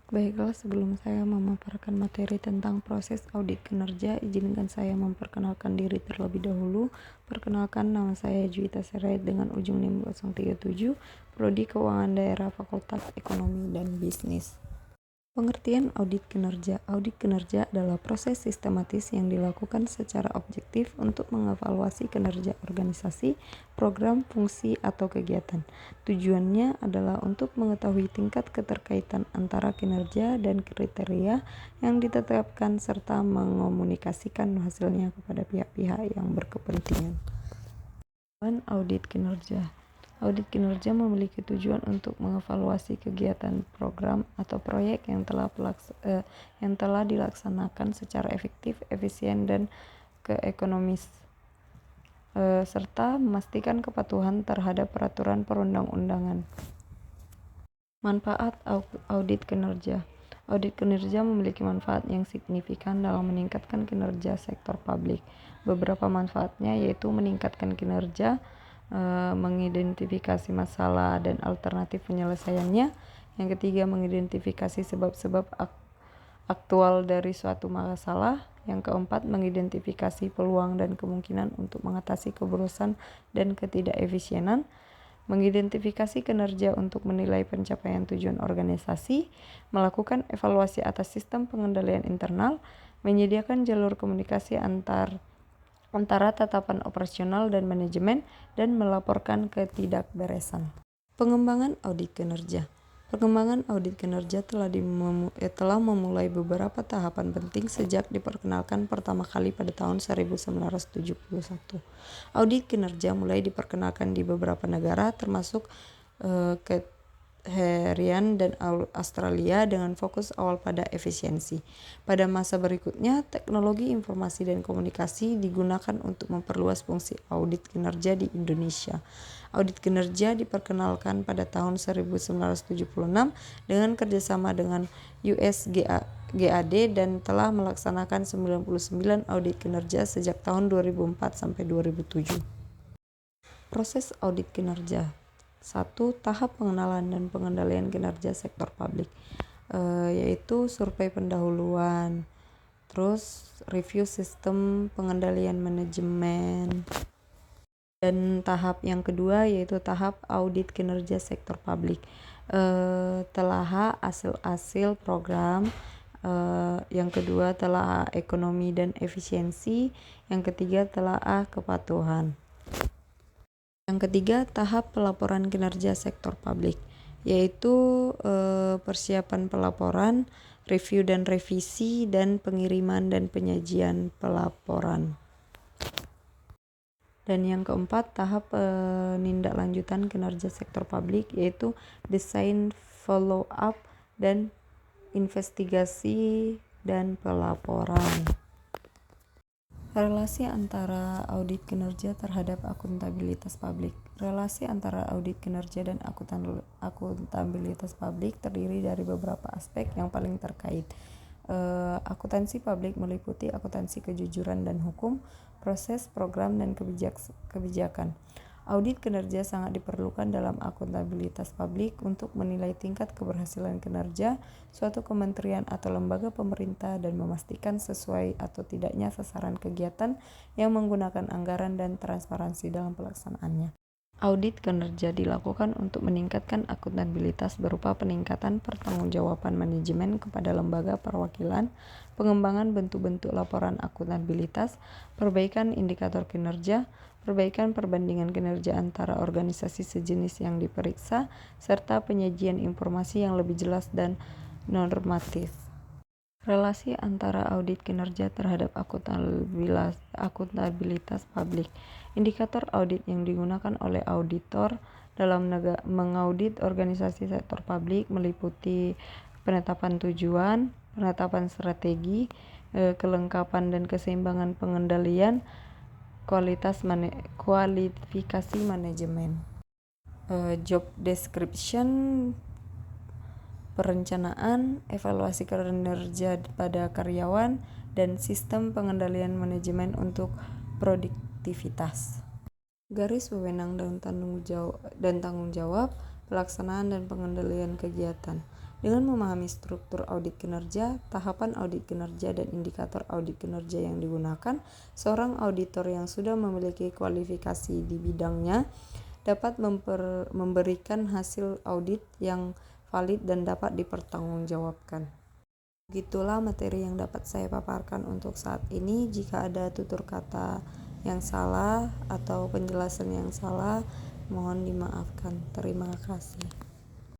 Baiklah, sebelum saya memaparkan materi tentang proses audit kinerja, izinkan saya memperkenalkan diri terlebih dahulu. Perkenalkan, nama saya Juwita Sirait dengan ujung NIM 037, Prodi Keuangan Daerah Fakultas Ekonomi dan Bisnis. Pengertian audit kinerja. Audit kinerja adalah proses sistematis yang dilakukan secara objektif untuk mengevaluasi kinerja organisasi, program, fungsi, atau kegiatan. Tujuannya adalah untuk mengetahui tingkat keterkaitan antara kinerja dan kriteria yang ditetapkan serta mengomunikasikan hasilnya kepada pihak-pihak yang berkepentingan. Audit kinerja. Audit kinerja memiliki tujuan untuk mengevaluasi kegiatan program atau proyek yang telah dilaksanakan secara efektif, efisien, dan keekonomis, serta memastikan kepatuhan terhadap peraturan perundang-undangan. Manfaat audit kinerja. Audit kinerja memiliki manfaat yang signifikan dalam meningkatkan kinerja sektor publik. Beberapa manfaatnya yaitu meningkatkan kinerja, mengidentifikasi masalah dan alternatif penyelesaiannya. Yang ketiga, mengidentifikasi sebab-sebab aktual dari suatu masalah. Yang keempat, mengidentifikasi peluang dan kemungkinan untuk mengatasi kebodosan dan ketidakefisienan. Mengidentifikasi kinerja untuk menilai pencapaian tujuan organisasi, melakukan evaluasi atas sistem pengendalian internal, menyediakan jalur komunikasi antara tatapan operasional dan manajemen, dan melaporkan ketidakberesan. Pengembangan audit kinerja. Pengembangan audit kinerja telah memulai beberapa tahapan penting sejak diperkenalkan pertama kali pada tahun 1971. Audit kinerja mulai diperkenalkan di beberapa negara termasuk Herian dan Australia dengan fokus awal pada efisiensi. Pada masa berikutnya, teknologi informasi dan komunikasi digunakan untuk memperluas fungsi audit kinerja di Indonesia. Audit kinerja diperkenalkan pada tahun 1976 dengan kerjasama dengan USGAD dan telah melaksanakan 99 audit kinerja sejak tahun 2004 sampai 2007. Proses audit kinerja. 1. Tahap pengenalan dan pengendalian kinerja sektor publik, yaitu survei pendahuluan, terus review sistem pengendalian manajemen, dan tahap yang kedua yaitu tahap audit kinerja sektor publik, telaah hasil-hasil program, yang kedua telaah ekonomi dan efisiensi, yang ketiga telaah kepatuhan. Yang ketiga, tahap pelaporan kinerja sektor publik, yaitu persiapan pelaporan, review dan revisi, dan pengiriman dan penyajian pelaporan. Dan yang keempat, tahap penindaklanjutan kinerja sektor publik, yaitu desain, follow up, dan investigasi dan pelaporan. Relasi antara audit kinerja terhadap akuntabilitas publik. Relasi antara audit kinerja dan akuntabilitas publik terdiri dari beberapa aspek yang paling terkait. Akuntansi publik meliputi akuntansi kejujuran dan hukum, proses, program, dan kebijakan. Audit kinerja sangat diperlukan dalam akuntabilitas publik untuk menilai tingkat keberhasilan kinerja suatu kementerian atau lembaga pemerintah dan memastikan sesuai atau tidaknya sasaran kegiatan yang menggunakan anggaran dan transparansi dalam pelaksanaannya. Audit kinerja dilakukan untuk meningkatkan akuntabilitas berupa peningkatan pertanggungjawaban manajemen kepada lembaga perwakilan, pengembangan bentuk-bentuk laporan akuntabilitas, perbaikan indikator kinerja, perbaikan perbandingan kinerja antara organisasi sejenis yang diperiksa, serta penyajian informasi yang lebih jelas dan normatif. Relasi antara audit kinerja terhadap akuntabilitas publik. Indikator audit yang digunakan oleh auditor dalam mengaudit organisasi sektor publik meliputi penetapan tujuan, penetapan strategi, kelengkapan dan keseimbangan pengendalian, kualifikasi manajemen, job description, perencanaan, evaluasi kinerja pada karyawan, dan sistem pengendalian manajemen untuk produktivitas. Garis wewenang dan tanggung jawab, pelaksanaan dan pengendalian kegiatan. Dengan memahami struktur audit kinerja, tahapan audit kinerja, dan indikator audit kinerja yang digunakan, seorang auditor yang sudah memiliki kualifikasi di bidangnya dapat memberikan hasil audit yang valid dan dapat dipertanggungjawabkan. Begitulah materi yang dapat saya paparkan untuk saat ini. Jika ada tutur kata yang salah atau penjelasan yang salah, mohon dimaafkan. Terima kasih.